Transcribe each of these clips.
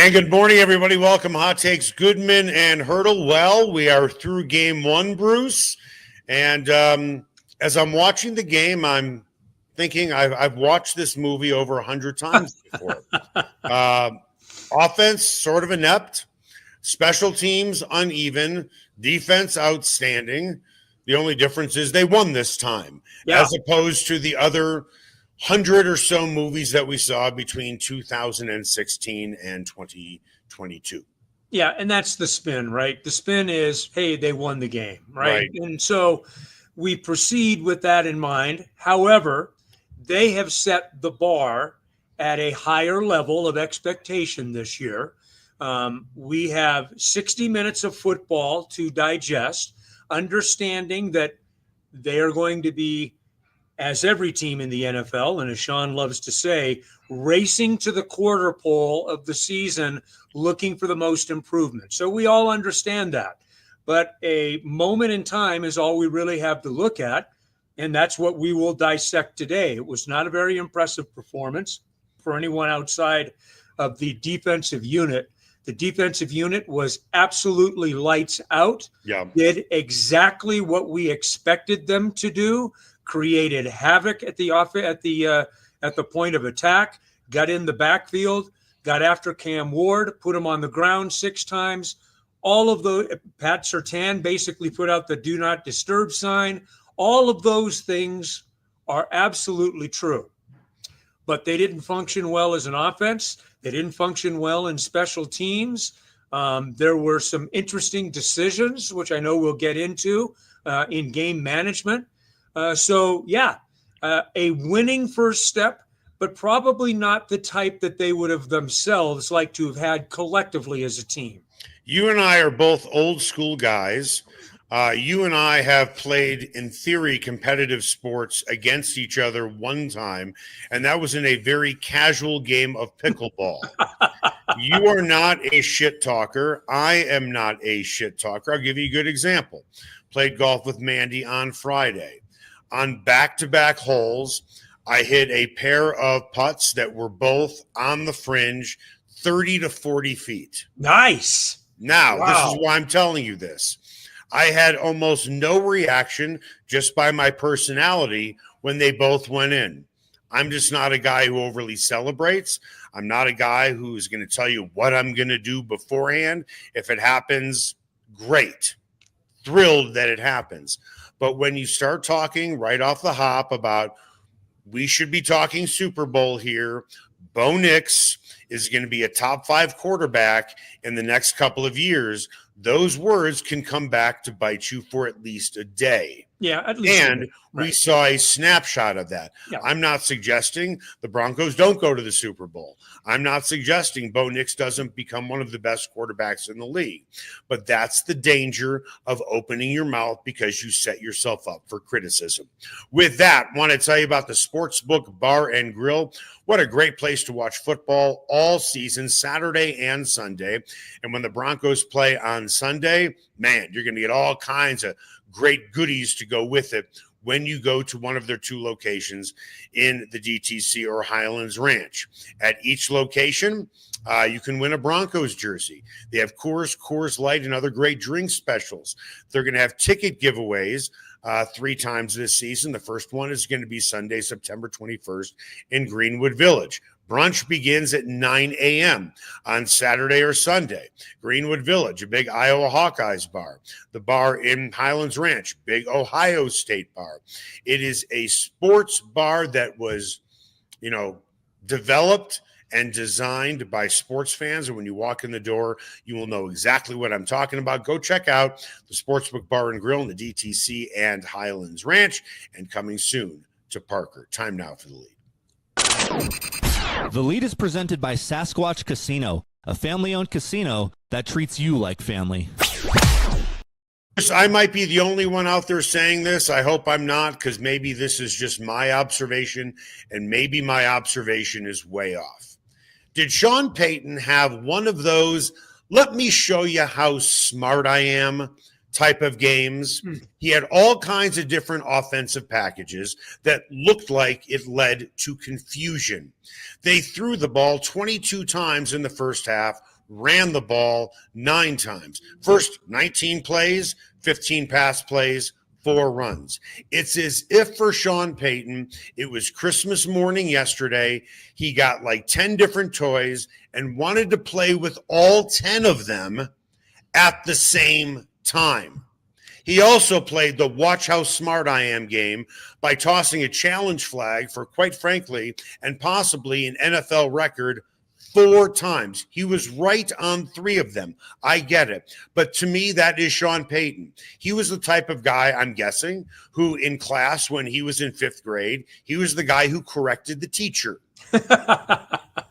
And good morning, everybody. Welcome, Hot Takes, Goodman and Haertl. Well, we are through game one, Bruce. And as I'm watching the game, I'm thinking I've watched this movie over 100 times before. Offense, sort of inept. Special teams, uneven. Defense, outstanding. The only difference is they won this time, as opposed to the other 100 or so movies that we saw between 2016 and 2022. Yeah, and that's the spin, right? The spin is, hey, they won the game, right? And so we proceed with that in mind. However, they have set the bar at a higher level of expectation this year. We have 60 minutes of football to digest, understanding that they are going to be, as every team in the NFL, and as Sean loves to say, racing to the quarter pole of the season, looking for the most improvement. So we all understand that. But a moment in time is all we really have to look at, and that's what we will dissect today. It was not a very impressive performance for anyone outside of the defensive unit. The defensive unit was absolutely lights out, did exactly what we expected them to do, created havoc at the point of attack, got in the backfield, got after Cam Ward, put him on the ground 6 times. All of the Pat Surtain basically put out the do not disturb sign. All of those things are absolutely true. But they didn't function well as an offense. They didn't function well in special teams. There were some interesting decisions, which I know we'll get into in game management. A winning first step, but probably not the type that they would have themselves liked to have had collectively as a team. You and I are both old school guys. You and I have played, in theory, competitive sports against each other one time, and that was in a very casual game of pickleball. You are not a shit talker. I am not a shit talker. I'll give you a good example. Played golf with Mandy on Friday. On back-to-back holes, I hit a pair of putts that were both on the fringe, 30 to 40 feet. Nice. Now, This is why I'm telling you this. I had almost no reaction just by my personality when they both went in. I'm just not a guy who overly celebrates. I'm not a guy who is going to tell you what I'm going to do beforehand. If it happens, great. Thrilled that it happens. But when you start talking right off the hop about we should be talking Super Bowl here, Bo Nix is going to be a top 5 quarterback in the next couple of years, those words can come back to bite you for at least a day. Yeah, at least. And we saw a snapshot of that. Yeah. I'm not suggesting the Broncos don't go to the Super Bowl. I'm not suggesting Bo Nix doesn't become one of the best quarterbacks in the league. But that's the danger of opening your mouth because you set yourself up for criticism. With that, I want to tell you about the Sportsbook Bar and Grill. What a great place to watch football all season, Saturday and Sunday. And when the Broncos play on Sunday, man, you're going to get all kinds of great goodies to go with it when you go to one of their 2 locations in the DTC or Highlands Ranch. At each location, you can win a Broncos jersey. They have Coors Light, and other great drink specials. They're going to have ticket giveaways 3 times this season. The first one is going to be Sunday, September 21st in Greenwood Village. Brunch begins at 9 a.m. on Saturday or Sunday. Greenwood Village, a big Iowa Hawkeyes bar. The bar in Highlands Ranch, big Ohio State bar. It is a sports bar that was, developed and designed by sports fans. And when you walk in the door, you will know exactly what I'm talking about. Go check out the Sportsbook Bar and Grill in the DTC and Highlands Ranch, and coming soon to Parker. Time now for the lead. The Lead is presented by Sasquatch Casino, a family-owned casino that treats you like family. I might be the only one out there saying this. I hope I'm not, because maybe this is just my observation, and maybe my observation is way off. Did Sean Payton have one of those, let me show you how smart I am type of games? He had all kinds of different offensive packages that looked like it led to confusion. They threw the ball 22 times in the first half, ran the ball 9 times. First 19 plays, 15 pass plays, 4 runs. It's as if for Sean Payton, it was Christmas morning yesterday. He got like 10 different toys and wanted to play with all 10 of them at the same time. He also played the watch how smart I am game by tossing a challenge flag for, quite frankly, and possibly an NFL record 4 times. He was right on 3 of them. I get it. But to me, that is Sean Payton. He was the type of guy, I'm guessing, who in class when he was in 5th grade, he was the guy who corrected the teacher.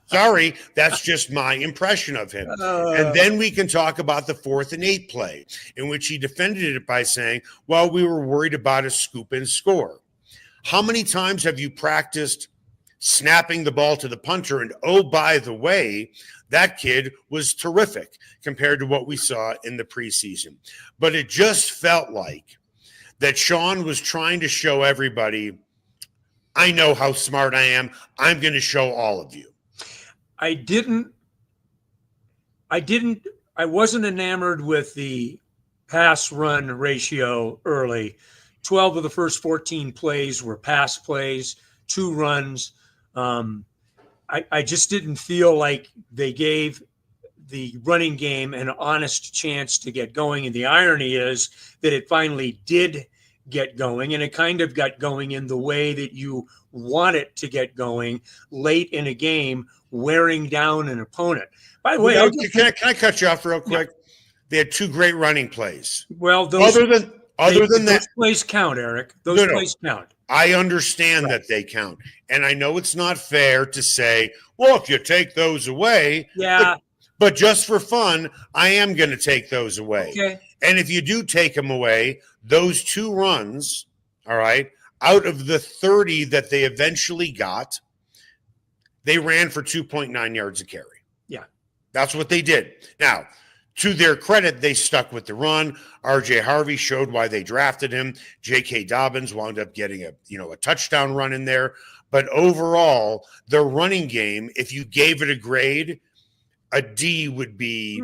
Sorry, that's just my impression of him. And then we can talk about the 4th and 8th play, in which he defended it by saying, well, we were worried about a scoop and score. How many times have you practiced snapping the ball to the punter? And oh, by the way, that kid was terrific compared to what we saw in the preseason. But it just felt like that Sean was trying to show everybody, I know how smart I am. I'm going to show all of you. I wasn't enamored with the pass run ratio early. 12 of the first 14 plays were pass plays, 2 runs. I just didn't feel like they gave the running game an honest chance to get going. And the irony is that it finally did get going, and it kind of got going in the way that you want it to get going late in a game, wearing down an opponent. By the way, can I cut you off real quick? Yeah. They had 2 great running plays. Well, those plays count, Eric. Those plays count. I understand that they count. And I know it's not fair to say, well, if you take those away, but just for fun, I am going to take those away. Okay. And if you do take them away, those 2 runs, all right, out of the 30 that they eventually got, they ran for 2.9 yards a carry. Yeah. That's what they did. Now, to their credit, they stuck with the run. R.J. Harvey showed why they drafted him. J.K. Dobbins wound up getting a touchdown run in there. But overall, their running game, if you gave it a grade, a D would be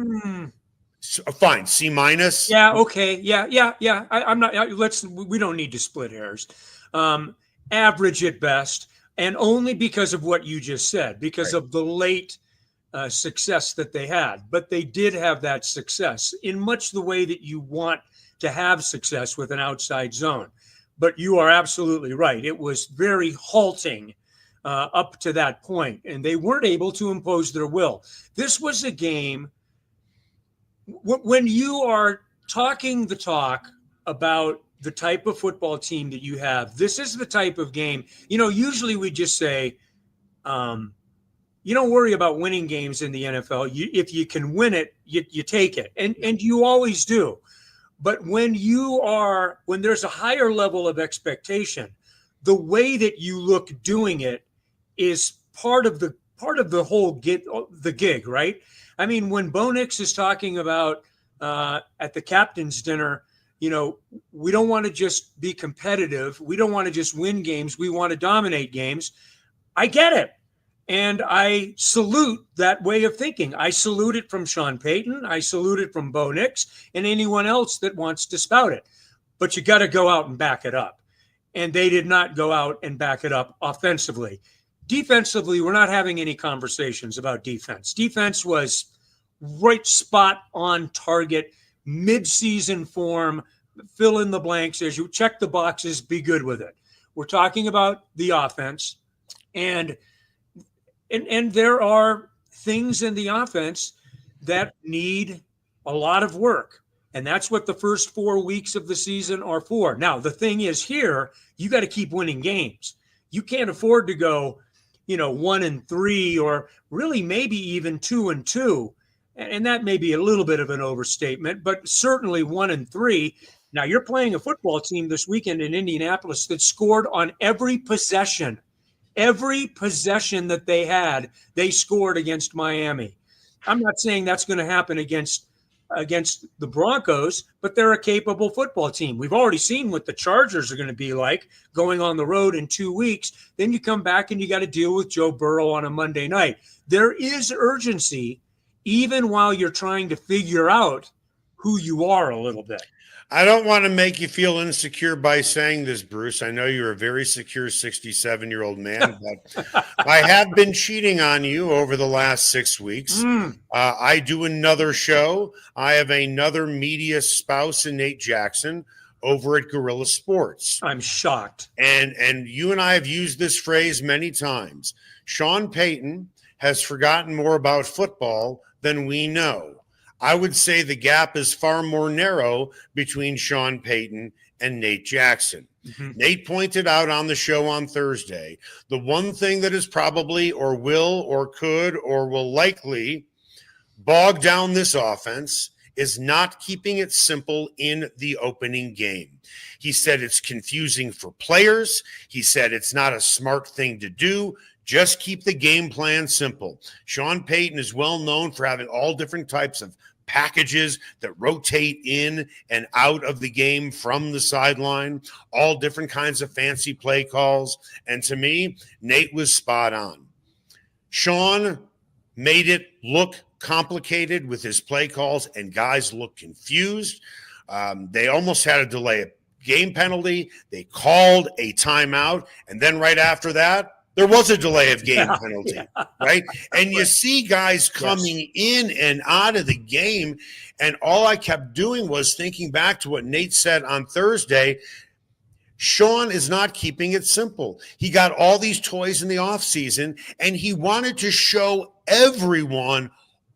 fine. C minus. Yeah. Okay. Yeah. I'm not. We don't need to split hairs. Average at best, and only because of what you just said, because of the late success that they had. But they did have that success in much the way that you want to have success with an outside zone. But you are absolutely right. It was very halting up to that point, and they weren't able to impose their will. This was a game when you are talking the talk about the type of football team that you have. This is the type of game, usually we just say, you don't worry about winning games in the NFL. If you can win it, you take it. And you always do. But when there's a higher level of expectation, the way that you look doing it is part of the whole gig, right? I mean, when Bo Nix is talking about at the captain's dinner, we don't want to just be competitive. We don't want to just win games. We want to dominate games. I get it. And I salute that way of thinking. I salute it from Sean Payton. I salute it from Bo Nix and anyone else that wants to spout it. But you got to go out and back it up. And they did not go out and back it up offensively. Defensively, we're not having any conversations about defense. Defense was right spot on target, mid-season form, fill in the blanks as you check the boxes, be good with it. We're talking about the offense, and there are things in the offense that need a lot of work. And that's what the first 4 weeks of the season are for. Now, the thing is here, you got to keep winning games. You can't afford to go, 1-3 or really maybe even 2-2. And that may be a little bit of an overstatement, but certainly 1-3. Now, you're playing a football team this weekend in Indianapolis that scored on every possession. Every possession that they had, they scored against Miami. I'm not saying that's going to happen against the Broncos, but they're a capable football team. We've already seen what the Chargers are going to be like going on the road in 2 weeks. Then you come back and you got to deal with Joe Burrow on a Monday night. There is urgency even while you're trying to figure out who you are a little bit. I don't want to make you feel insecure by saying this, Bruce. I know you're a very secure 67-year-old man, but I have been cheating on you over the last 6 weeks. I do another show. I have another media spouse in Nate Jackson over at Guerrilla Sports. I'm shocked. And you and I have used this phrase many times. Sean Payton has forgotten more about football than we know. I would say the gap is far more narrow between Sean Payton and Nate Jackson. Nate pointed out on the show on Thursday, the one thing that is probably or will or could or will likely bog down this offense is not keeping it simple in the opening game. He said it's confusing for players. He said it's not a smart thing to do. Just keep the game plan simple. Sean Payton is well known for having all different types of packages that rotate in and out of the game from the sideline, all different kinds of fancy play calls. And to me, Nate was spot on. Sean made it look complicated with his play calls, and guys looked confused. They almost had a delay of game penalty. They called a timeout, and then right after that, there was a delay of game penalty, right? And you see guys coming in and out of the game, and all I kept doing was thinking back to what Nate said on Thursday. Sean is not keeping it simple. He got all these toys in the offseason, and he wanted to show everyone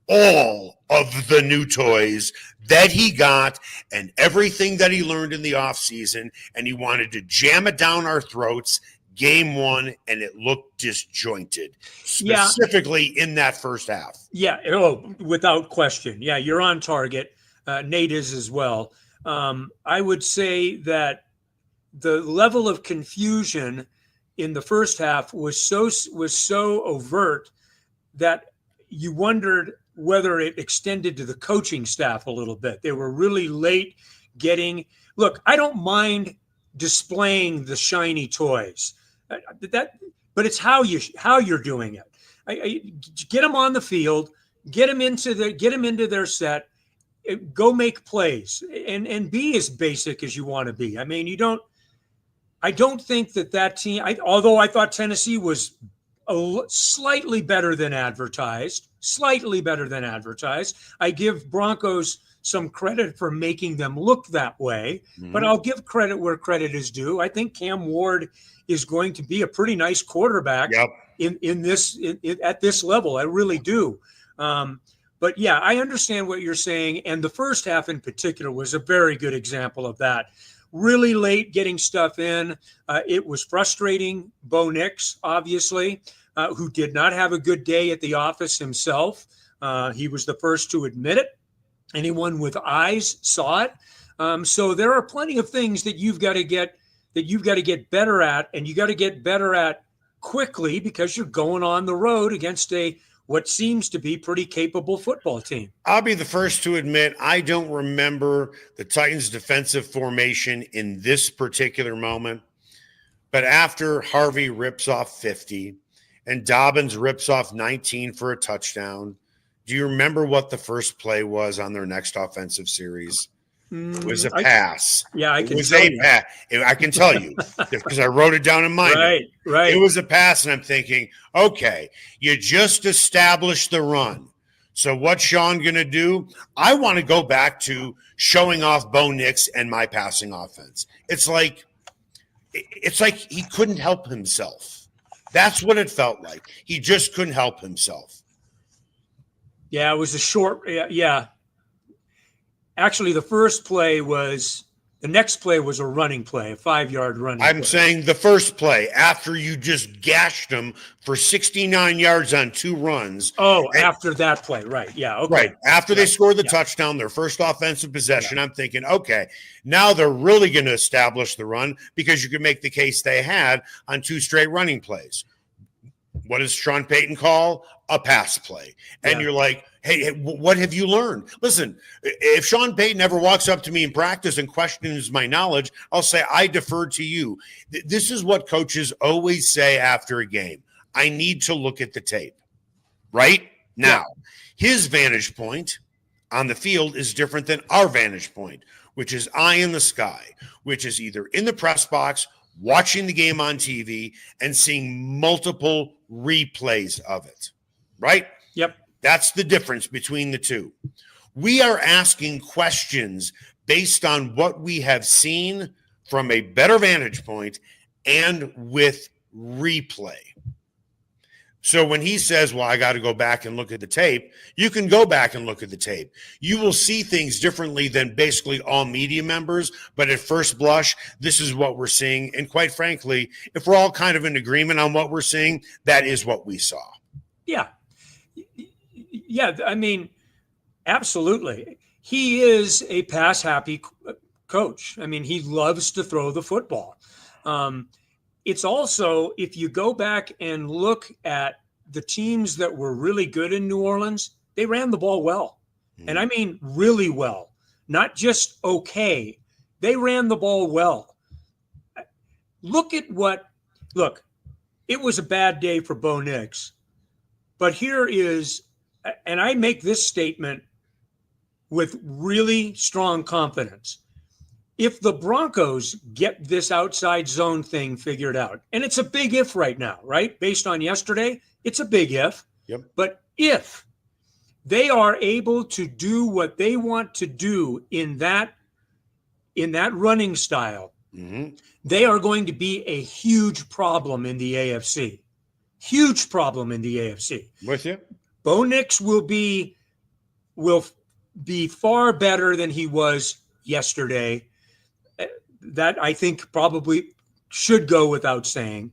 all of the new toys that he got and everything that he learned in the offseason, and he wanted to jam it down our throats game one, and it looked disjointed, specifically in that first half. Yeah, without question. Yeah, you're on target. Nate is as well. I would say that the level of confusion in the first half was so overt that you wondered whether it extended to the coaching staff a little bit. They were really late getting – look, I don't mind displaying the shiny toys. But it's how you're doing it. Get them on the field, get them into their set, go make plays, and be as basic as you want to be. I mean, I don't think that team. Although I thought Tennessee was slightly better than advertised. I give Broncos some credit for making them look that way, but I'll give credit where credit is due. I think Cam Ward is going to be a pretty nice quarterback in this at this level. I really do. But yeah, I understand what you're saying. And the first half in particular was a very good example of that. Really late getting stuff in. It was frustrating. Bo Nix, obviously, who did not have a good day at the office himself. He was the first to admit it. Anyone with eyes saw it. So there are plenty of things that you've got to get better at, and you got to get better at quickly because you're going on the road against what seems to be pretty capable football team. I'll be the first to admit I don't remember the Titans' defensive formation in this particular moment, but after Harvey rips off 50 and Dobbins rips off 19 for a touchdown, do you remember what the first play was on their next offensive series? It was a pass. I can tell you. I can tell you because I wrote it down in my note. Right. It was a pass, and I'm thinking, okay, you just established the run. So what's Sean going to do? I want to go back to showing off Bo Nix and my passing offense. It's like he couldn't help himself. That's what it felt like. He just couldn't help himself. Yeah, it was a short. Yeah. Actually, the next play was a running play, a 5-yard running play. I'm saying the first play after you just gashed them for 69 yards on 2 runs. After that play. Right. Yeah. Okay. Right. After they scored the touchdown, their first offensive possession, I'm thinking, okay, now they're really going to establish the run because you can make the case they had on 2 straight running plays. What does Sean Payton call? A pass play. And you're like, hey, what have you learned? Listen, if Sean Payton ever walks up to me in practice and questions my knowledge, I'll say, I defer to you. This is what coaches always say after a game. I need to look at the tape. Right? Now, His vantage point on the field is different than our vantage point, which is eye in the sky, which is either in the press box, watching the game on TV, and seeing multiple replays of it, right? Yep. That's the difference between the two. We are asking questions based on what we have seen from a better vantage point and with replay. So when he says, well, I got to go back and look at the tape, you can go back and look at the tape. You will see things differently than basically all media members, but at first blush, this is what we're seeing. And quite frankly, if we're all kind of in agreement on what we're seeing, that is what we saw. Yeah. Yeah, I mean, absolutely. He is a pass-happy coach. I mean, he loves to throw the football. It's also, if you go back and look at the teams that were really good in New Orleans, they ran the ball well. And I mean really well, not just okay. They ran the ball well. Look, it was a bad day for Bo Nix. But here is, and I make this statement with really strong confidence. If the Broncos get this outside zone thing figured out, and it's a big if right now, right? Based on yesterday, it's a big if. Yep. But if they are able to do what they want to do in that running style, they are going to be a huge problem in the AFC. Huge problem in the AFC. With you. Bo Nix will be far better than he was yesterday. That I think probably should go without saying.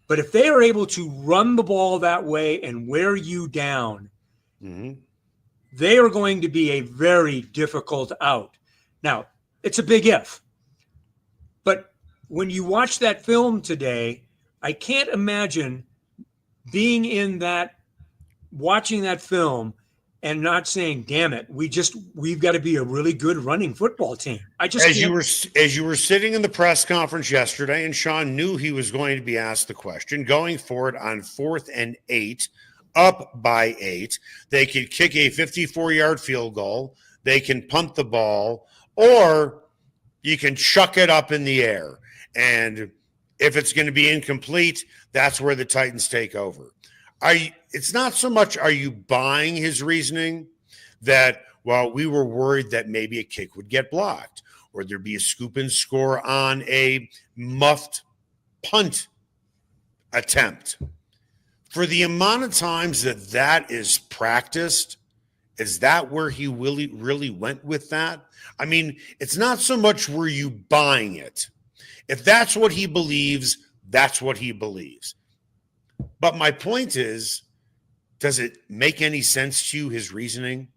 But if they are able to run the ball that way and wear you down, they are going to be a very difficult out. Now, it's a big if. But when you watch that film today, I can't imagine being watching that film and not saying, damn it, we've got to be a really good running football team. As you were sitting in the press conference yesterday, and Sean knew he was going to be asked the question, going forward on 4th and 8, up by 8, they could kick a 54-yard field goal, they can punt the ball, or you can chuck it up in the air. And if it's going to be incomplete, that's where the Titans take over. It's not so much are you buying his reasoning that, well, we were worried that maybe a kick would get blocked or there'd be a scoop and score on a muffed punt attempt. For the amount of times that is practiced, is that where he really went with that? I mean, it's not so much were you buying it. If that's what he believes, that's what he believes. But my point is, does it make any sense to you, his reasoning?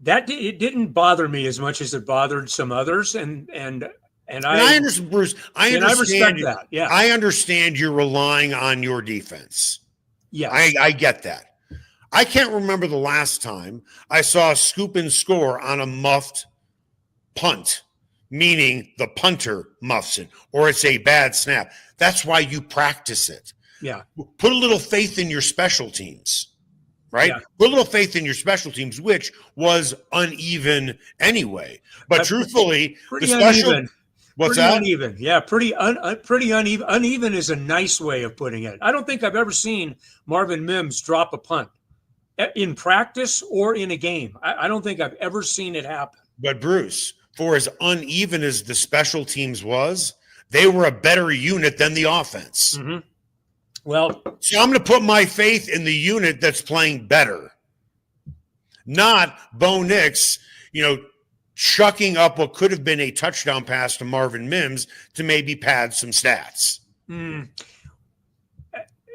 It didn't bother me as much as it bothered some others, and I understand, Bruce. I respect that. Yeah, I understand you're relying on your defense. Yeah, I get that. I can't remember the last time I saw a scoop and score on a muffed punt, meaning the punter muffs it, or it's a bad snap. That's why you practice it. Yeah. Put a little faith in your special teams, right? Yeah. Put a little faith in your special teams, which was uneven anyway. But truthfully, pretty uneven. What's pretty that? Uneven. Yeah, pretty uneven. Uneven is a nice way of putting it. I don't think I've ever seen Marvin Mims drop a punt in practice or in a game. I don't think I've ever seen it happen. But Bruce, for as uneven as the special teams was, they were a better unit than the offense. Mm-hmm. Well, so I'm going to put my faith in the unit that's playing better, not Bo Nix, chucking up what could have been a touchdown pass to Marvin Mims to maybe pad some stats.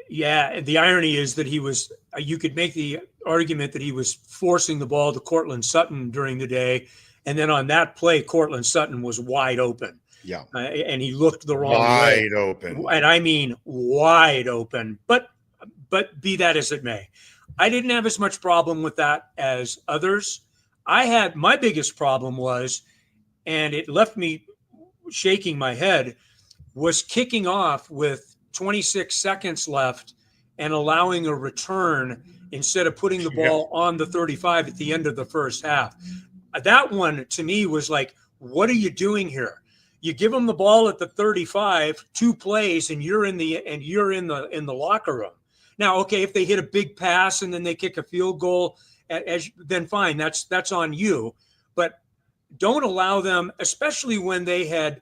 Yeah, the irony is that you could make the argument that he was forcing the ball to Cortland Sutton during the day, and then on that play, Cortland Sutton was wide open. Yeah. And he looked the wrong way. Wide open. And I mean wide open. But be that as it may, I didn't have as much problem with that as others. My biggest problem was, and it left me shaking my head, was kicking off with 26 seconds left and allowing a return instead of putting the ball on the 35 at the end of the first half. That one to me was like, what are you doing here? You give them the ball at the 35, 2 plays, and you're in the locker room. Now, okay, if they hit a big pass and then they kick a field goal, then fine, that's on you. But don't allow them, especially when they had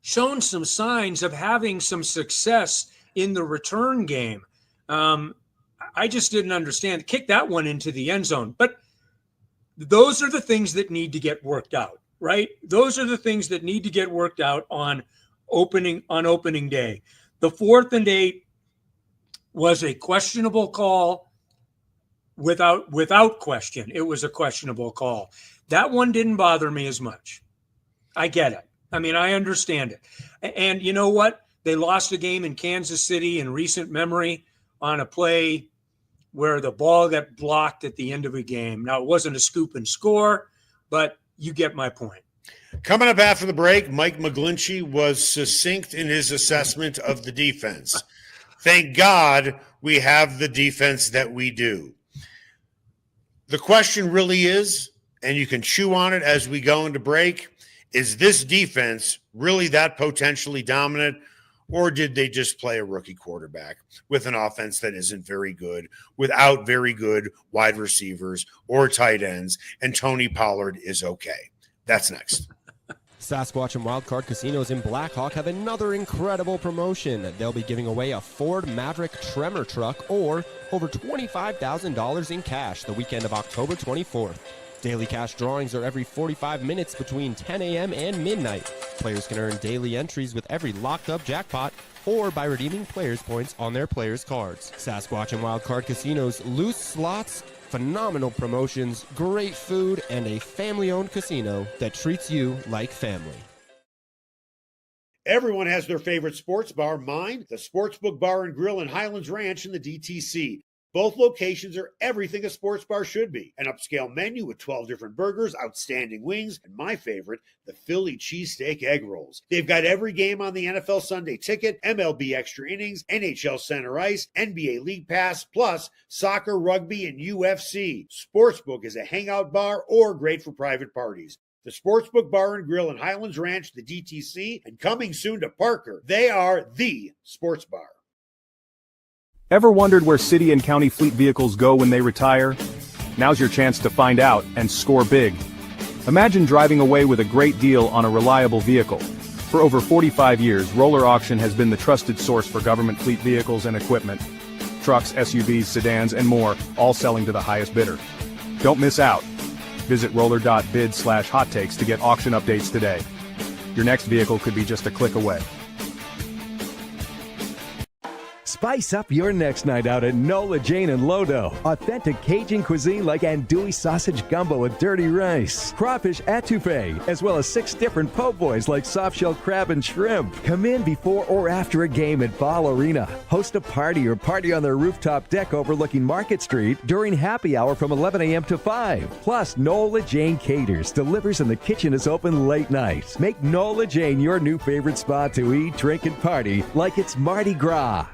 shown some signs of having some success in the return game. I just didn't understand. Kick that one into the end zone. But those are the things that need to get worked out, right? Those are the things that need to get worked out on opening day. The 4th and 8 was a questionable call without question. It was a questionable call. That one didn't bother me as much. I get it. I mean, I understand it. And you know what? They lost a game in Kansas City in recent memory on a play where the ball got blocked at the end of a game. Now, it wasn't a scoop and score, but you get my point. Coming up after the break, Mike McGlinchey was succinct in his assessment of the defense. Thank God we have the defense that we do. The question really is, and you can chew on it as we go into break, is this defense really that potentially dominant, or did they just play a rookie quarterback with an offense that isn't very good, without very good wide receivers or tight ends, and Tony Pollard is okay? That's next. Sasquatch and Wildcard Casinos in Black Hawk have another incredible promotion. They'll be giving away a Ford Maverick Tremor truck or over $25,000 in cash the weekend of October 24th. Daily cash drawings are every 45 minutes between 10 a.m. and midnight. Players can earn daily entries with every locked-up jackpot or by redeeming players' points on their players' cards. Sasquatch and Wildcard Casinos, loose slots, phenomenal promotions, great food, and a family-owned casino that treats you like family. Everyone has their favorite sports bar. Mine, the Sportsbook Bar and Grill in Highlands Ranch in the DTC. Both locations are everything a sports bar should be. An upscale menu with 12 different burgers, outstanding wings, and my favorite, the Philly cheesesteak egg rolls. They've got every game on the NFL Sunday Ticket, MLB Extra Innings, NHL Center Ice, NBA League Pass, plus soccer, rugby, and UFC. Sportsbook is a hangout bar or great for private parties. The Sportsbook Bar and Grill in Highlands Ranch, the DTC, and coming soon to Parker. They are the sports bar. Ever wondered where city and county fleet vehicles go when they retire? Now's your chance to find out and score big. Imagine driving away with a great deal on a reliable vehicle. For over 45 years, Roller Auction has been the trusted source for government fleet vehicles and equipment. Trucks, SUVs, sedans, and more, all selling to the highest bidder. Don't miss out. Visit roller.bid/hottakes to get auction updates today. Your next vehicle could be just a click away. Spice up your next night out at Nola Jane and Lodo. Authentic Cajun cuisine like andouille sausage gumbo with dirty rice, crawfish etouffee, as well as 6 different po' boys like soft-shell crab and shrimp. Come in before or after a game at Ball Arena. Host a party or party on their rooftop deck overlooking Market Street during happy hour from 11 a.m. to 5. Plus, Nola Jane caters, delivers, and the kitchen is open late night. Make Nola Jane your new favorite spot to eat, drink, and party like it's Mardi Gras.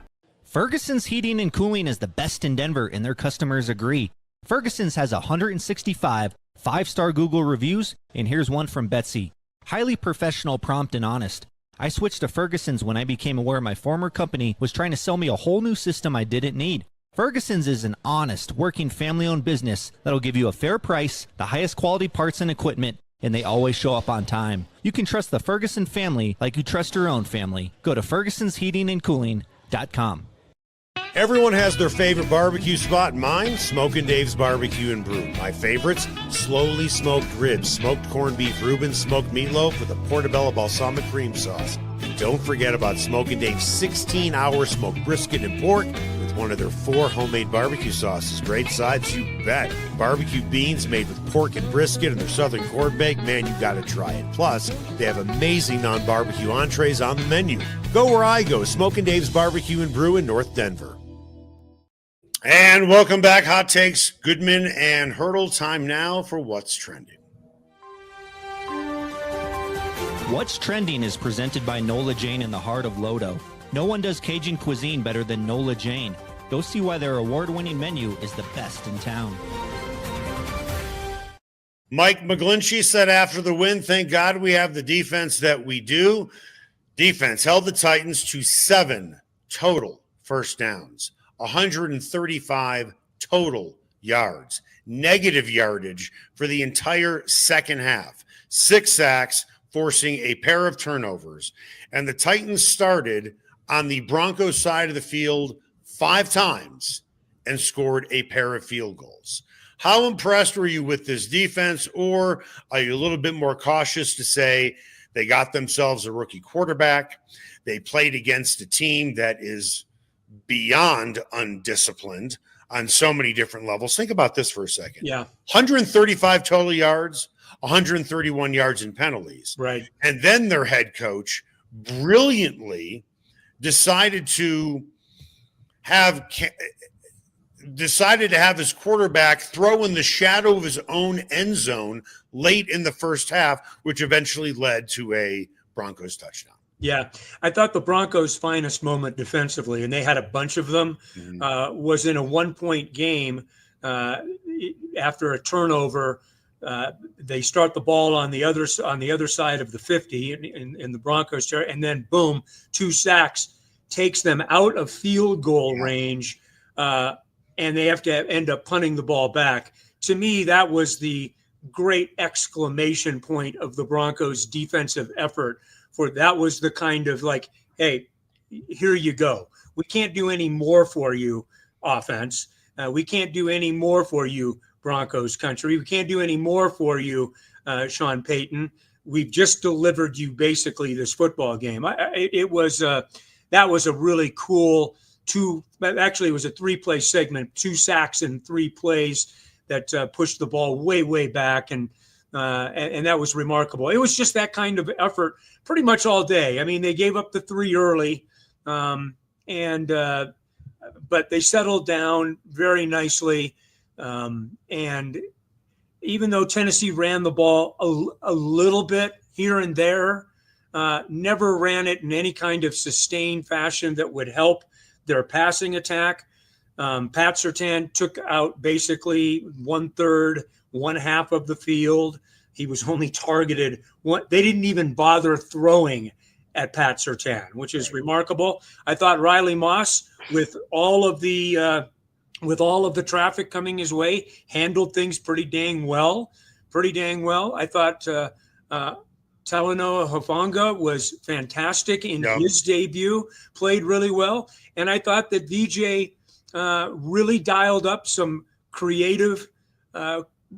Ferguson's Heating and Cooling is the best in Denver, and their customers agree. Ferguson's has 165 5-star Google reviews, and here's one from Betsy. Highly professional, prompt, and honest. I switched to Ferguson's when I became aware my former company was trying to sell me a whole new system I didn't need. Ferguson's is an honest, working, family-owned business that'll give you a fair price, the highest quality parts and equipment, and they always show up on time. You can trust the Ferguson family like you trust your own family. Go to fergusonsheatingandcooling.com. Everyone has their favorite barbecue spot. Mine, Smokin' Dave's Barbecue and Brew. My favorites, slowly smoked ribs, smoked corned beef Reuben, smoked meatloaf with a portobello balsamic cream sauce. And don't forget about Smokin' Dave's 16-hour smoked brisket and pork with one of their 4 homemade barbecue sauces. Great sides, you bet. Barbecue beans made with pork and brisket and their southern corned bake. Man, you gotta try it. Plus, they have amazing non-barbecue entrees on the menu. Go where I go, Smokin' Dave's Barbecue and Brew in North Denver. And welcome back, Hot Takes, Goodman and Haertl. Time now for What's Trending. What's Trending is presented by Nola Jane in the heart of Lodo. No one does Cajun cuisine better than Nola Jane. Go see why their award-winning menu is the best in town. Mike McGlinchey said after the win, thank God we have the defense that we do. Defense held the Titans to 7 total first downs, 135 total yards, negative yardage for the entire second half, 6 sacks, forcing a pair of turnovers. And the Titans started on the Broncos side of the field 5 times and scored a pair of field goals. How impressed were you with this defense, or are you a little bit more cautious to say they got themselves a rookie quarterback? They played against a team that is beyond undisciplined on so many different levels. Think about this for a second. Yeah. 135 total yards, 131 yards in penalties. Right. And then their head coach brilliantly decided to have his quarterback throw in the shadow of his own end zone late in the first half, which eventually led to a Broncos touchdown. Yeah, I thought the Broncos' finest moment defensively, and they had a bunch of them, was in a 1-point game after a turnover. They start the ball on the other side of the 50 in the Broncos, and then boom, 2 sacks takes them out of field goal range. And they have to end up punting the ball back. To me, that was the great exclamation point of the Broncos' defensive effort. For that was the kind of like, hey, here you go. We can't do any more for you, offense. We can't do any more for you, Broncos country. We can't do any more for you, Sean Payton. We've just delivered you basically this football game. That was a really cool. It was a 3-play segment, 2 sacks in 3 plays that pushed the ball way, way back. And that was remarkable. It was just that kind of effort pretty much all day. I mean, they gave up the 3 early, but they settled down very nicely. And even though Tennessee ran the ball a little bit here and there, never ran it in any kind of sustained fashion that would help their passing attack. Pat Surtain took out basically 1/3, 1/2 of the field. He was only targeted they didn't even bother throwing at Pat Surtain, which is remarkable. I thought Riley Moss, with all of the traffic coming his way, handled things pretty dang well. I thought Talanoa Hufanga was fantastic in his debut, played really well. And I thought that VJ really dialed up some creative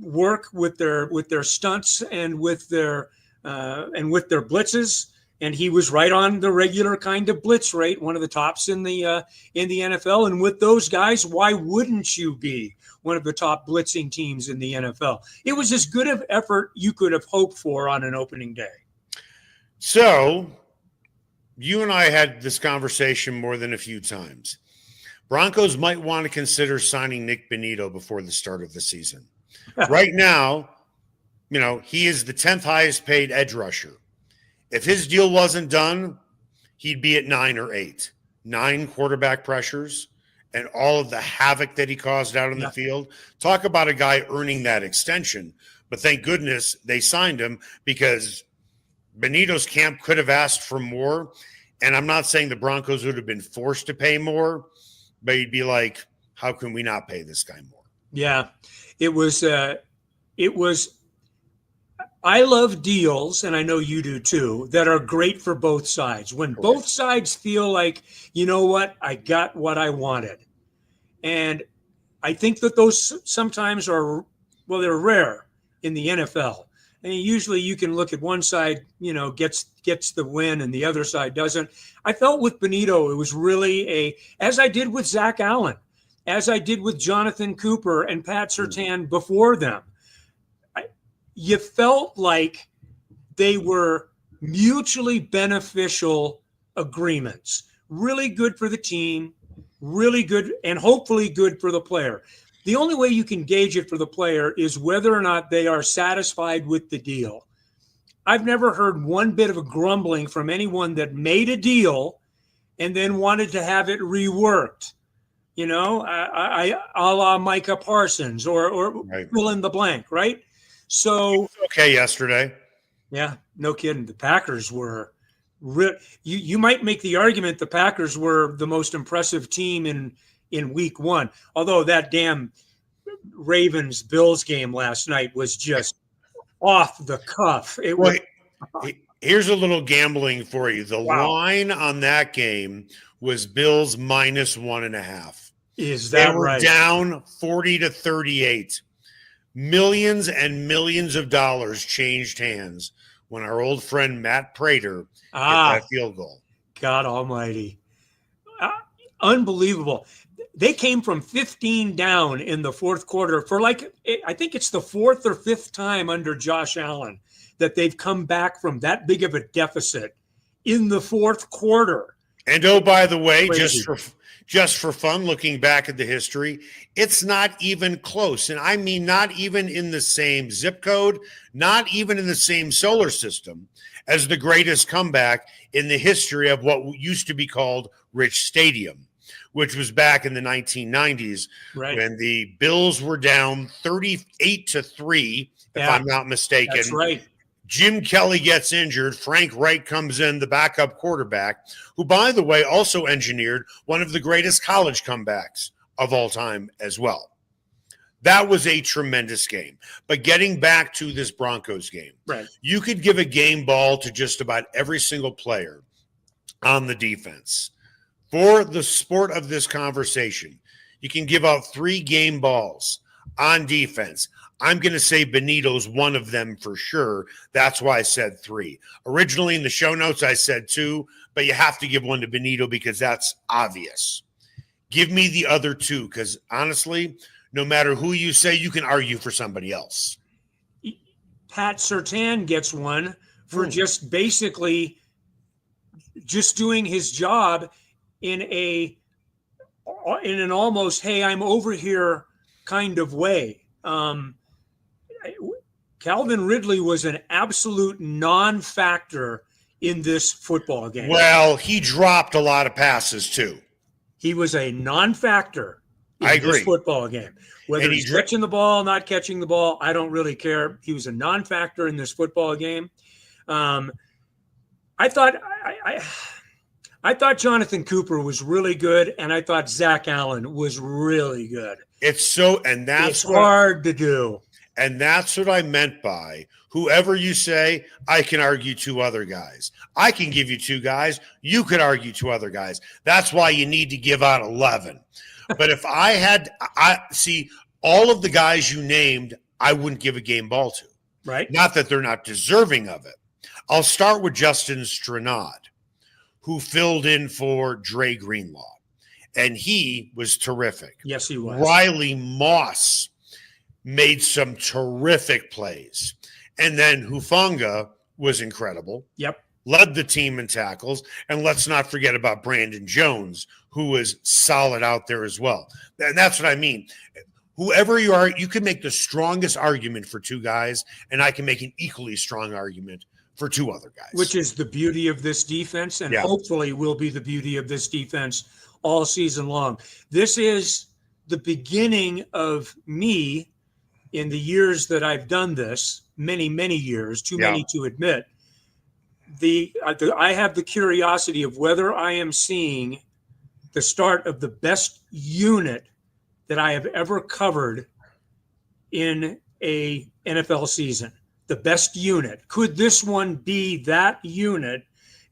work with their stunts and with their blitzes. And he was right on the regular kind of blitz rate, one of the tops in the NFL. And with those guys, why wouldn't you be one of the top blitzing teams in the NFL? It was as good of effort you could have hoped for on an opening day. So you and I had this conversation more than a few times. Broncos might want to consider signing Nick Bonitto before the start of the season. Right now, he is the 10th highest paid edge rusher. If his deal wasn't done, he'd be at 9 or 8. 9 quarterback pressures and all of the havoc that he caused out on the field. Talk about a guy earning that extension. But thank goodness they signed him, because Benito's camp could have asked for more. And I'm not saying the Broncos would have been forced to pay more, but you'd be like, how can we not pay this guy more? Yeah, it was I love deals, and I know you do too, that are great for both sides. When both sides feel like, you know what, I got what I wanted. And I think that those sometimes they're rare in the NFL. And usually you can look at one side, gets the win and the other side doesn't. I felt with Bonitto, it was really as I did with Zach Allen, as I did with Jonathan Cooper and Pat Surtain before them. You felt like they were mutually beneficial agreements, really good for the team, really good, and hopefully good for the player. The only way you can gauge it for the player is whether or not they are satisfied with the deal. I've never heard one bit of a grumbling from anyone that made a deal and then wanted to have it reworked. a la Micah Parsons or Right. fill in the blank, right? So Okay, yesterday. yeah, no kidding. The Packers were you might make the argument the Packers were the most impressive team in week one. Although that damn Ravens Bills game last night was just off the cuff. Here's a little gambling for you. The Wow. line on that game was Bills -1.5. Is that they were right? down 40-38. Millions and millions of dollars changed hands when our old friend Matt Prater hit that field goal. God almighty. Unbelievable. They came from 15 down in the fourth quarter for I think it's the fourth or fifth time under Josh Allen that they've come back from that big of a deficit in the fourth quarter. And oh, by the way, Crazy. just for fun, looking back at the history, it's not even close. And I mean, not even in the same zip code, not even in the same solar system as the greatest comeback in the history of what used to be called Rich Stadium, which was back in the 1990s when the Bills were down 38-3, if I'm not mistaken. That's right. Jim Kelly gets injured. Frank Wright comes in, the backup quarterback, who, by the way, also engineered one of the greatest college comebacks of all time as well. That was a tremendous game. But getting back to this Broncos game, you could give a game ball to just about every single player on the defense. For the sport of this conversation, you can give out 3 game balls on defense. I'm going to say Benito's one of them for sure. That's why I said 3. Originally in the show notes, I said 2, but you have to give one to Benito because that's obvious. Give me the other 2 because honestly, no matter who you say, you can argue for somebody else. Pat Surtain gets one for just basically just doing his job in an almost, hey, I'm over here kind of way. Calvin Ridley was an absolute non-factor in this football game. Well, he dropped a lot of passes too. He was a non-factor in this football game. Whether he's catching the ball, not catching the ball, I don't really care. He was a non-factor in this football game. I thought Jonathan Cooper was really good, and I thought Zach Allen was really good. It's hard to do. And that's what I meant by whoever you say, I can argue 2 other guys. I can give you 2 guys. You could argue 2 other guys. That's why you need to give out 11. But if I see all of the guys you named, I wouldn't give a game ball to. Right. Not that they're not deserving of it. I'll start with Justin Stranad, who filled in for Dre Greenlaw. And he was terrific. Yes, he was. Riley Moss made some terrific plays. And then Hufanga was incredible. Yep. Led the team in tackles. And let's not forget about Brandon Jones, who was solid out there as well. And that's what I mean. Whoever you are, you can make the strongest argument for 2 guys, and I can make an equally strong argument for 2 other guys. Which is the beauty of this defense, and hopefully will be the beauty of this defense all season long. This is the beginning of me in the years that I've done this, many, many years, too many to admit. I have the curiosity of whether I am seeing the start of the best unit that I have ever covered in a NFL season. The best unit. Could this one be that unit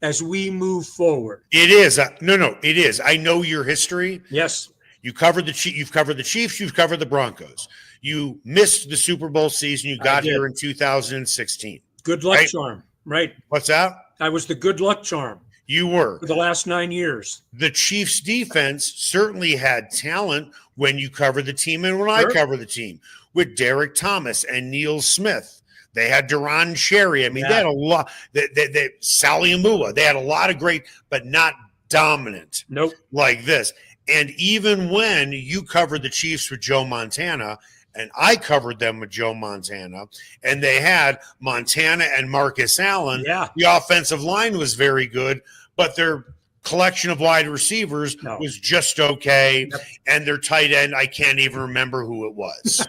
as we move forward? It is. No, it is. I know your history. Yes. You've covered the Chiefs. You've covered the Broncos. You missed the Super Bowl season. You got here in 2016. Good luck charm. Right. What's that? I was the good luck charm. You were. For the last 9 years. The Chiefs defense certainly had talent when you covered the team and when I covered the team with Derek Thomas and Neil Smith. They had Duron Sherry. I mean, they had a lot. They Sally Amua. They had a lot of great, but not dominant. Nope. Like this. And even when you covered the Chiefs with Joe Montana, and I covered them with Joe Montana, and they had Montana and Marcus Allen, the offensive line was very good, but their collection of wide receivers was just okay. Yep. And their tight end, I can't even remember who it was.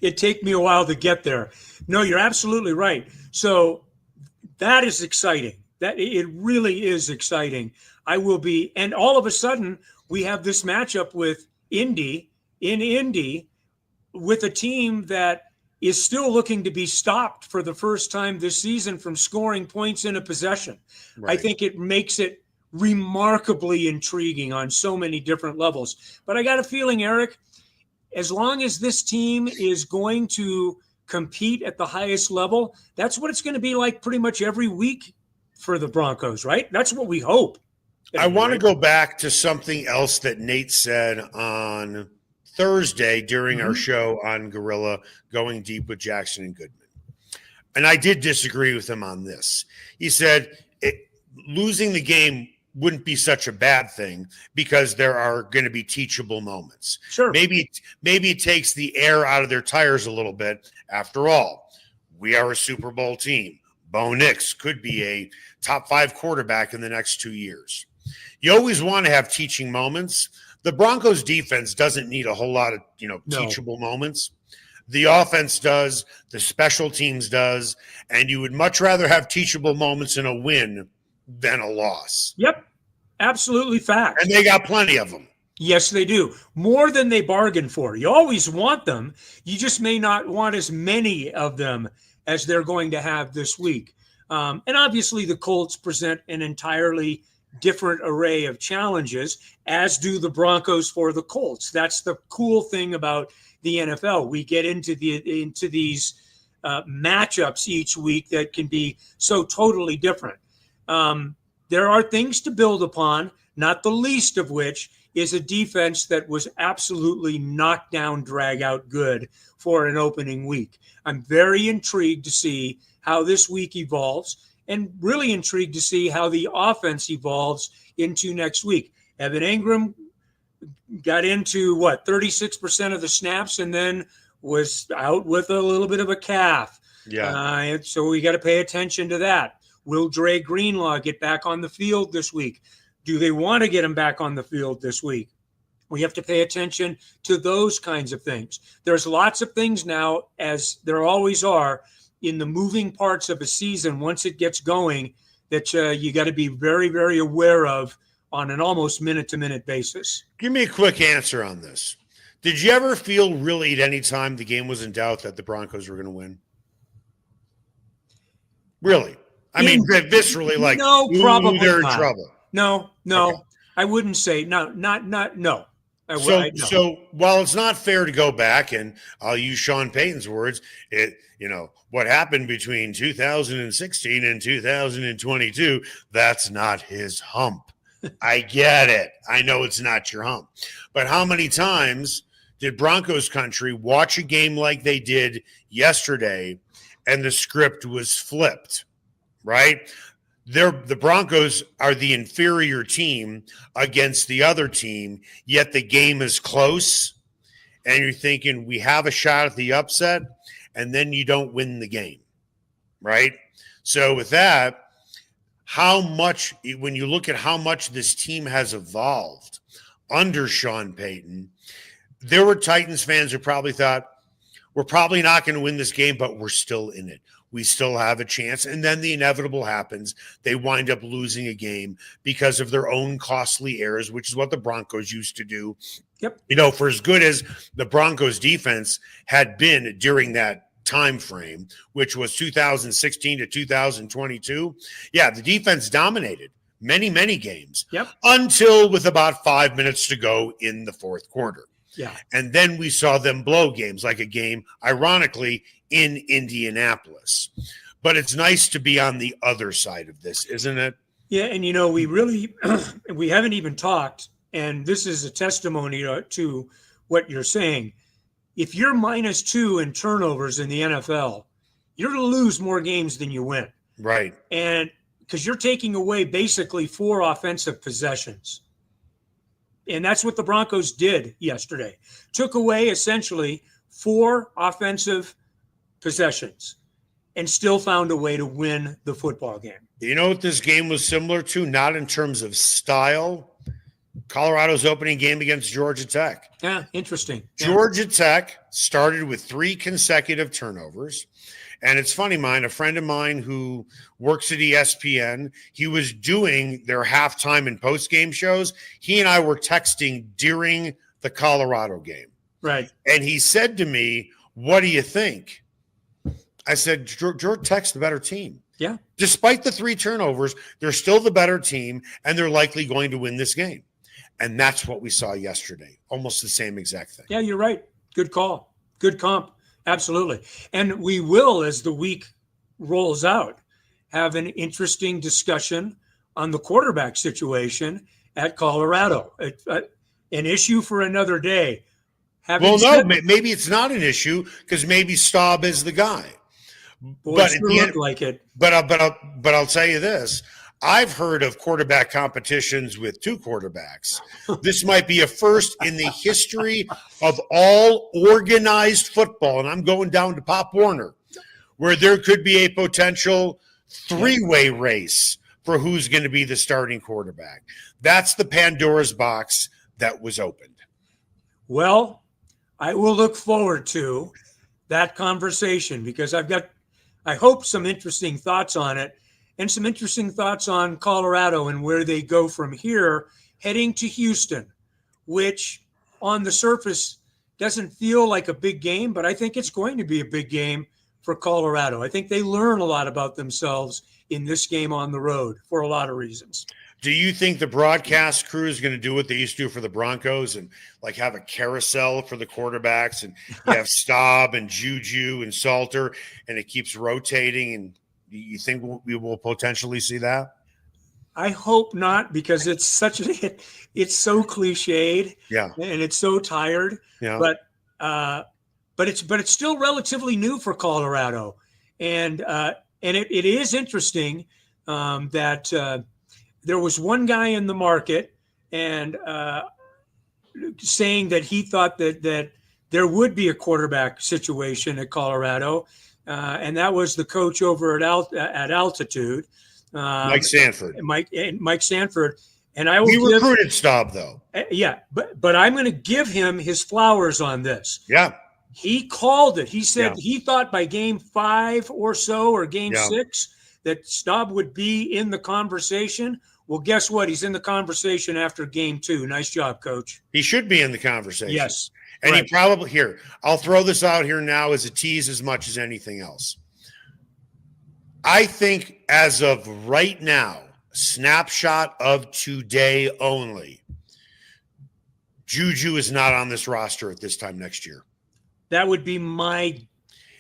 It'd take me a while to get there. No, you're absolutely right. So that is exciting. That it really is exciting. And all of a sudden we have this matchup with Indy with a team that is still looking to be stopped for the first time this season from scoring points in a possession. Right. I think it makes it remarkably intriguing on so many different levels. But I got a feeling, Eric, as long as this team is going to compete at the highest level, that's what it's going to be like pretty much every week for the Broncos, right? That's what we hope. I want to go back to something else that Nate said on Thursday during our show on Gorilla, Going Deep with Jackson and Goodman. And I did disagree with him on this. He said losing the game wouldn't be such a bad thing because there are going to be teachable moments. Sure. Maybe it takes the air out of their tires a little bit. After all, we are a Super Bowl team. Bo Nix could be a top 5 quarterback in the next 2 years. You always want to have teaching moments. The Broncos defense doesn't need a whole lot of, teachable moments. The offense does, the special teams does, and you would much rather have teachable moments in a win than a loss. Yep, absolutely fact. And they got plenty of them. Yes, they do. More than they bargained for. You always want them. You just may not want as many of them as they're going to have this week. And obviously the Colts present an entirely different array of challenges, as do the Broncos for the Colts. That's the cool thing about the NFL. We get into these matchups each week that can be so totally different. There are things to build upon, not the least of which is a defense that was absolutely knockdown, drag out good for an opening week. I'm very intrigued to see how this week evolves, and really intrigued to see how the offense evolves into next week. Evan Ingram got into 36% of the snaps and then was out with a little bit of a calf. Yeah. So we got to pay attention to that. Will Dre Greenlaw get back on the field this week? Do they want to get him back on the field this week? We have to pay attention to those kinds of things. There's lots of things now, as there always are, in the moving parts of a season once it gets going that you got to be very, very aware of on an almost minute-to-minute basis. Give me a quick answer on this. Did you ever feel really at any time the game was in doubt that the Broncos were going to win? Really? I mean, viscerally, like, no, probably they're not. in trouble. No, Okay. I wouldn't say no. So while it's not fair to go back, and I'll use Sean Payton's words, what happened between 2016 and 2022, that's not his hump. I get it. I know it's not your hump. But how many times did Broncos country watch a game like they did yesterday and the script was flipped, right? The Broncos are the inferior team against the other team, yet the game is close, and you're thinking we have a shot at the upset, and then you don't win the game, right? So with that, when you look at how much this team has evolved under Sean Payton, there were Titans fans who probably thought, we're probably not going to win this game, but we're still in it. We still have a chance. And then the inevitable happens. They wind up losing a game because of their own costly errors, which is what the Broncos used to do. Yep. For as good as the Broncos defense had been during that time frame, which was 2016 to 2022, the defense dominated many, many games. Yep. Until with about 5 minutes to go in the fourth quarter. Yeah. And then we saw them blow games, like a game, ironically, in Indianapolis. But it's nice to be on the other side of this, isn't it? Yeah, and we really we haven't even talked, and this is a testimony to what you're saying. If you're -2 in turnovers in the NFL, you're going to lose more games than you win. Right. And because you're taking away basically 4 offensive possessions. And that's what the Broncos did yesterday. Took away essentially 4 offensive possessions and still found a way to win the football game. You know what this game was similar to? Not in terms of style. Colorado's opening game against Georgia Tech. Yeah, interesting. Georgia Tech started with 3 consecutive turnovers. And it's funny, a friend of mine who works at ESPN, he was doing their halftime and post-game shows. He and I were texting during the Colorado game. Right. And he said to me, what do you think? I said, Georgia Tech's the better team. Yeah. Despite the 3 turnovers, they're still the better team, and they're likely going to win this game. And that's what we saw yesterday. Almost the same exact thing. Yeah, you're right. Good call. Good comp. Absolutely. And we will, as the week rolls out, have an interesting discussion on the quarterback situation at Colorado. An issue for another day. Maybe it's not an issue because maybe Staub is the guy. But it looked like it. But I'll tell you this. I've heard of quarterback competitions with 2 quarterbacks. This might be a first in the history of all organized football, and I'm going down to Pop Warner, where there could be a potential 3-way race for who's going to be the starting quarterback. That's the Pandora's box that was opened. Well, I will look forward to that conversation because I've got, I hope, some interesting thoughts on it. And some interesting thoughts on Colorado and where they go from here, heading to Houston, which on the surface doesn't feel like a big game, but I think it's going to be a big game for Colorado. I think they learn a lot about themselves in this game on the road for a lot of reasons. Do you think the broadcast crew is going to do what they used to do for the Broncos and like have a carousel for the quarterbacks and you have Staub and Juju and Salter and it keeps rotating, and you think we will potentially see that? I hope not, because it's such it's so cliched, yeah, and it's so tired. Yeah, but it's still relatively new for Colorado, and it is interesting that there was one guy in the market and saying that he thought that there would be a quarterback situation at Colorado. And that was the coach over at Altitude, Mike Sanford. Mike Sanford, and we recruited Staub though. Yeah, but I'm going to give him his flowers on this. Yeah, he called it. He said he thought by game 5 or so, or game 6, that Staub would be in the conversation. Well, guess what? He's in the conversation after game 2. Nice job, coach. He should be in the conversation. Yes. And he probably, here, I'll throw this out here now as a tease as much as anything else. I think as of right now, snapshot of today only, Juju is not on this roster at this time next year. That would be my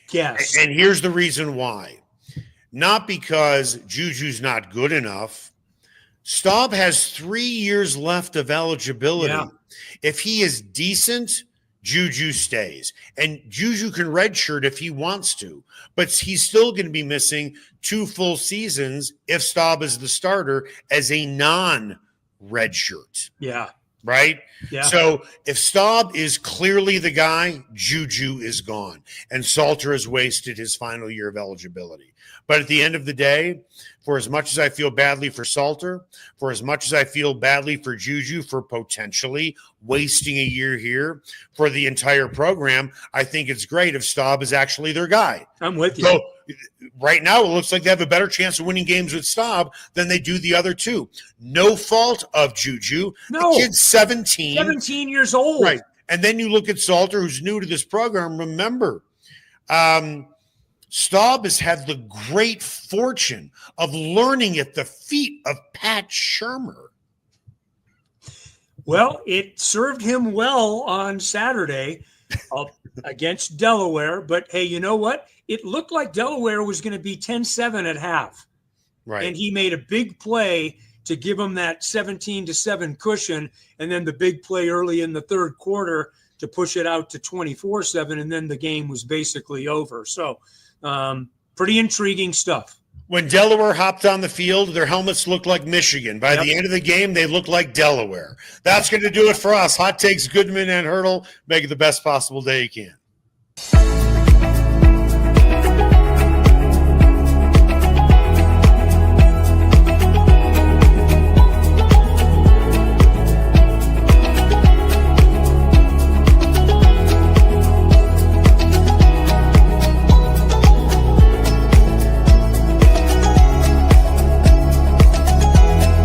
guess. And here's the reason why. Not because Juju's not good enough. Staub has 3 years left of eligibility. Yeah. If he is decent, Juju stays. And Juju can redshirt if he wants to, but he's still going to be missing 2 full seasons if Staub is the starter as a non-redshirt. Yeah. Right? Yeah. So if Staub is clearly the guy, Juju is gone. And Salter has wasted his final year of eligibility. But at the end of the day, for as much as I feel badly for Salter, for as much as I feel badly for Juju for potentially wasting a year here for the entire program, I think it's great if Staub is actually their guy. I'm with you. So right now, it looks like they have a better chance of winning games with Staub than they do the other 2. No fault of Juju. No. The kid's 17. 17 years old. Right. And then you look at Salter, who's new to this program. Remember, Staub has had the great fortune of learning at the feet of Pat Shurmur. Well, it served him well on Saturday against Delaware. But, hey, you know what? It looked like Delaware was going to be 10-7 at half. Right. And he made a big play to give him that 17-7 cushion, and then the big play early in the third quarter to push it out to 24-7, and then the game was basically over. So pretty intriguing stuff. When Delaware hopped on the field, their helmets looked like Michigan. By the end of the game, they looked like Delaware. That's going to do it for us. Hot Takes, Goodman and Haertl. Make it the best possible day you can.